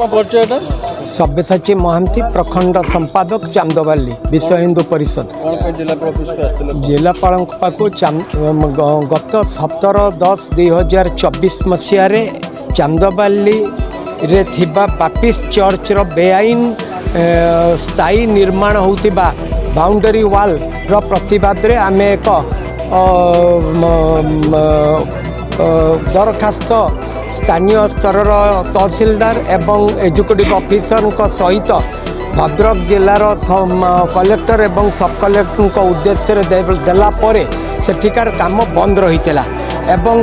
सब्यसाची महांती प्रखंड संपादक चांदोबाली विश्व हिंदू परिषद जिलापाल पाक गत 17/10/2024 मसीह चांदोबाली रे थिबा पापिस चर्च रो बेआईन स्थायी निर्माण होतिबा बाउंडरी वाल रो प्रतिवाद रे आमे एक दरखास्त स्थानीय स्तर तहसीलदार एवं एजुकेटिव ऑफिसर सहित भद्रक जिलार कलेक्टर एवं सब कलेक्टर उद्देश्य देला परे सेठिकार काम बंद रही एवं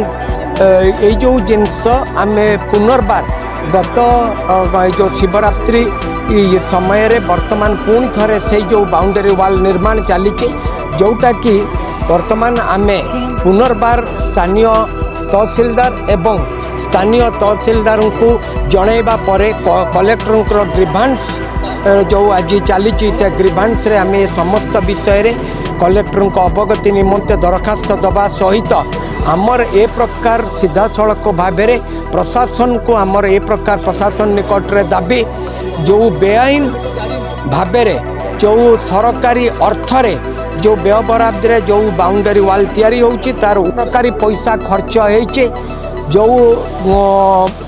ये जो जिनस आम पुनर्बार गत जो शिवरात्रि समय रे वर्तमान पुणी थे से जो बाउंडरी वाल निर्माण चली जोटा कि वर्तमान आम पुनर्बार स्थानीय तहसीलदार एवं स्थानीय तहसीलदार को जनइबा परे कलेक्टर ग्रीभांस जो आज चली से ग्रीभांस रे आम समस्त विषय रे कलेक्टर अवगति निमंते दरखास्त दबा सहित आमर ए प्रकार सीधा सड़क भाव प्रशासन को आमर ए प्रकार प्रशासन निकट रे दाबी जो बेआईन भाव जो सरकारी अर्थरे जो व्यय बराद रे जो बाउंडरी वाल तैयारी होची तार सरकारी पैसा खर्च होइचे जो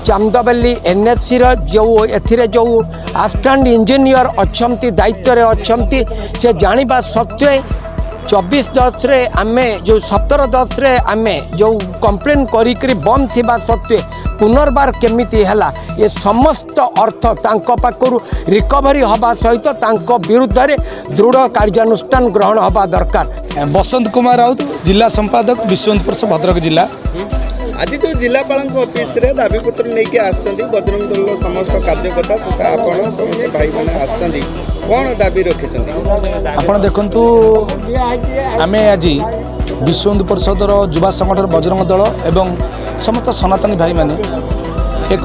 चांदोबाली एनएससी जो एथिरे जो असिस्टेंट इंजीनियर अच्छी दायित्व रे अच्छी से जानिबा सत्वे 24/10 रे आमे जो 17/10 रे आमे जो कंप्लेन करी बंद थिबा सत्वे पुनर्बार केमिति हैला ये समस्त अर्थ तांको पाखरु रिकवरी हवा सहित तांको विरुद्ध रे दृढ़ कार्यानुष्ठान ग्रहण हवा दरकार। बसंत कुमार राउत जिला संपादक विश्व हिंदू परिषद भद्रक जिला। आज जो जिलापाल ऑफिस रे दाबीपत्र नहीं आसछंती बजरंग दल समस्त कार्यकर्ता तथा आपण समस्त भाई माने आसछंती कौन दाबी रखिछंती आपण देखंतु आमे आज विश्व हिंदू परिषद युवा संगठन बजरंग दल एवं समस्त सनातनी भाई माने एक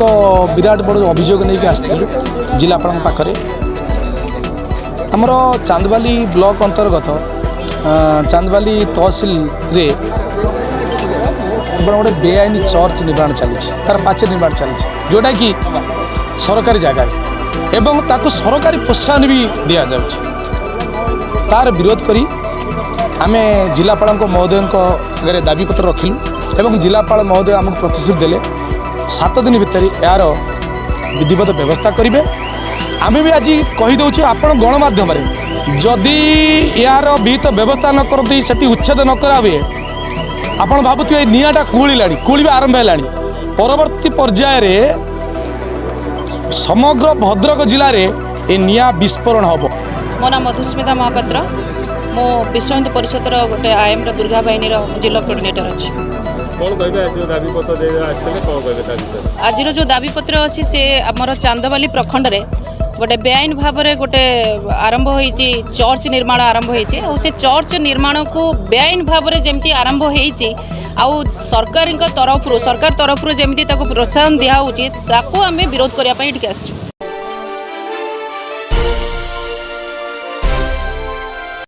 विराट बड़ अभियोग नहीं आसथिलु जिलापाल पाखरे आमर चांदबाली ब्लॉक अंतर्गत चांदबाली तहसील रे गोटे बेआईन चर्च निर्माण चली तार पाचे निर्माण चली जोटा कि सरकारी जगह एवं ताकू सरकारी प्रोत्साहन भी दि जाऊँ तार विरोध करी आमे जिलापाल महोदय आगे दाबीपत्र रखिलु एवं जिलापाल महोदय आमको प्रतिश्रुति देले 7 दिन भितर यार विधिवत व्यवस्था करेंगे आम भी आज कहीदे आपण गणमाध्यम जदि यार विहित व्यवस्था न करती से उच्छेद न करा हुए आपण भावुवे निआटा कूड़ा आरंभ है परवर्ती पर्याय समग्र भद्रक जिले में ये निआ विस्फोरण हम। मो नाम मधुस्मिता महापात्र मो विश्व हिंदू परिषद गोटे आईएम दुर्गा बाहिनी जिला कोऑर्डिनेटर अच्छी आज जो दाबीपत्र अच्छी से आमर चांदबाली प्रखंड रे गोटे बेआईन भाव में गोटे आरंभ होती चर्च निर्माण आरंभ होती से चर्च निर्माण को बेआईन भाव में जमी आरंभ होती सरकार तरफ जमी प्रोत्साहन दिखाई आम विरोध करने आस।